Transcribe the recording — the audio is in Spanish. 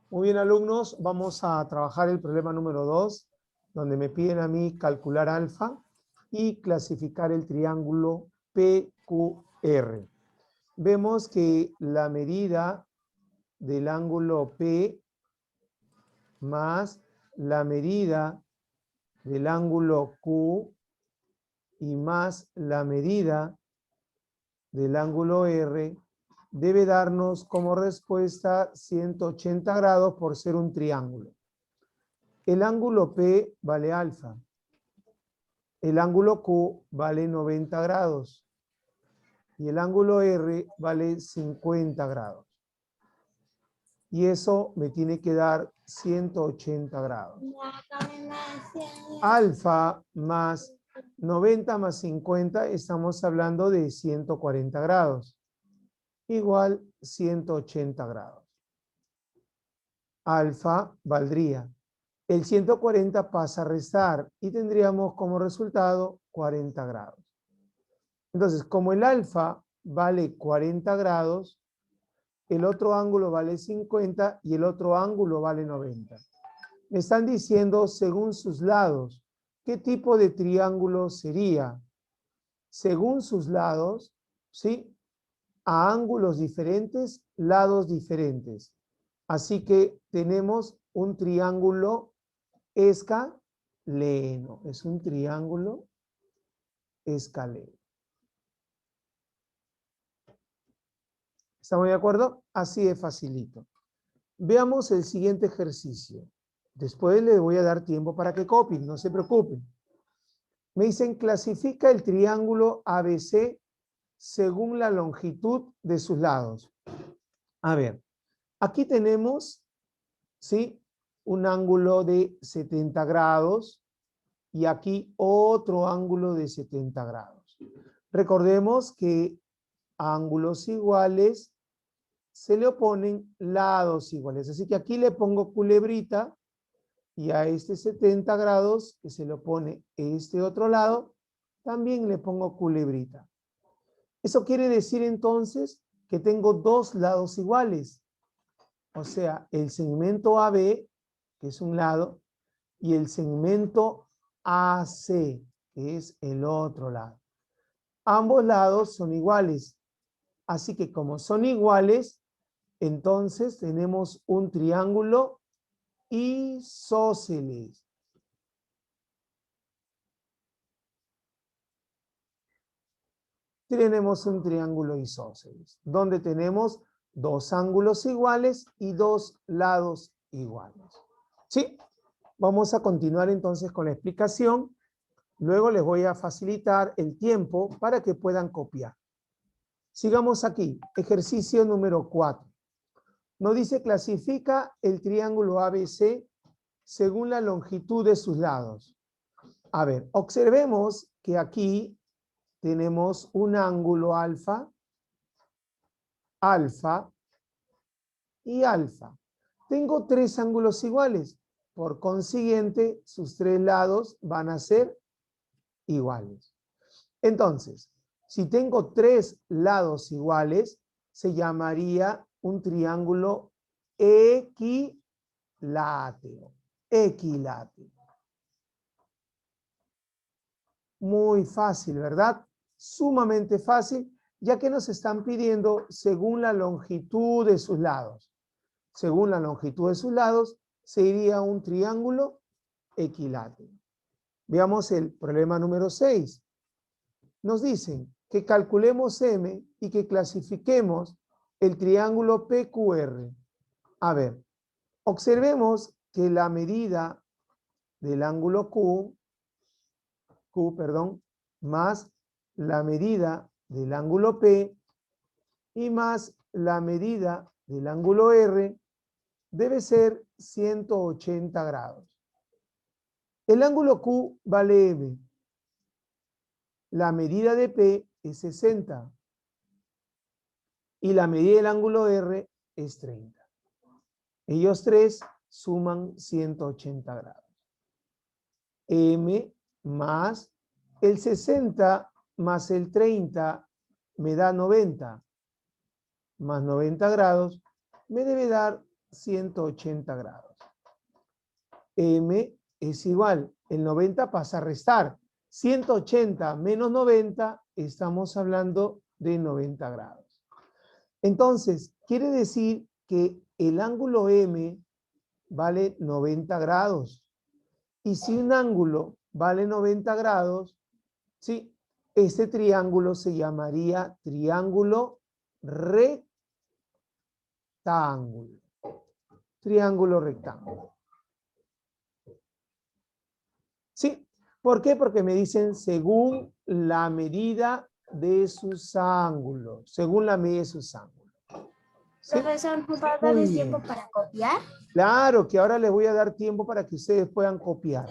Muy bien, alumnos, vamos a trabajar el problema número 2, donde me piden a mí calcular alfa y clasificar el triángulo PQR. Vemos que la medida del ángulo P más la medida del ángulo Q y más la medida del ángulo R debe darnos como respuesta 180 grados por ser un triángulo. El ángulo P vale alfa. El ángulo Q vale 90 grados. Y el ángulo R vale 50 grados. Y eso me tiene que dar 180 grados. Alfa más 90 más 50, estamos hablando de 140 grados. Igual 180 grados. Alfa valdría. El 140 pasa a restar y tendríamos como resultado 40 grados. Entonces, como el alfa vale 40 grados, el otro ángulo vale 50 y el otro ángulo vale 90. Me están diciendo, según sus lados, ¿qué tipo de triángulo sería? Según sus lados, ¿sí? A ángulos diferentes, lados diferentes. Así que tenemos un triángulo escaleno. Es un triángulo escaleno. ¿Estamos de acuerdo? Así de facilito. Veamos el siguiente ejercicio. Después les voy a dar tiempo para que copien, no se preocupen. Me dicen, clasifica el triángulo ABC según la longitud de sus lados. A ver, aquí tenemos, ¿sí? Un ángulo de 70 grados y aquí otro ángulo de 70 grados. Recordemos que a ángulos iguales se le oponen lados iguales. Así que aquí le pongo culebrita y a este 70 grados que se le opone este otro lado, también le pongo culebrita. Eso quiere decir entonces que tengo dos lados iguales. O sea, el segmento AB, que es un lado, y el segmento AC, que es el otro lado. Ambos lados son iguales. Así que como son iguales, entonces tenemos un triángulo isósceles. Tenemos un triángulo isósceles, donde tenemos dos ángulos iguales y dos lados iguales. ¿Sí? Vamos a continuar entonces con la explicación. Luego les voy a facilitar el tiempo para que puedan copiar. Sigamos aquí. Ejercicio número 4. Nos dice, clasifica el triángulo ABC según la longitud de sus lados. A ver, observemos que aquí tenemos un ángulo alfa, alfa y alfa. Tengo tres ángulos iguales. Por consiguiente, sus tres lados van a ser iguales. Entonces, si tengo tres lados iguales, se llamaría un triángulo equilátero. Equilátero. Muy fácil, ¿verdad? Sumamente fácil, ya que nos están pidiendo según la longitud de sus lados. Según la longitud de sus lados, sería un triángulo equilátero. Veamos el problema número 6. Nos dicen que calculemos M y que clasifiquemos el triángulo PQR. A ver, observemos que la medida del ángulo Q, más la medida del ángulo P y más la medida del ángulo R debe ser 180 grados. El ángulo Q vale M. La medida de P es 60. Y la medida del ángulo R es 30. Ellos tres suman 180 grados. M más el 60 más el 30 me da 90. Más 90 grados me debe dar 180 grados. M es igual, el 90 pasa a restar. 180 menos 90, estamos hablando de 90 grados. Entonces, quiere decir que el ángulo M vale 90 grados. Y si un ángulo vale 90 grados, ¿sí? Este triángulo se llamaría triángulo rectángulo. Triángulo rectángulo. ¿Sí? ¿Por qué? Porque me dicen según la medida de sus ángulos. Según la medida de sus ángulos. ¿Sí? Profesor, ¿me va a Muy dar bien. tiempo para copiar? Claro que ahora les voy a dar tiempo para que ustedes puedan copiar.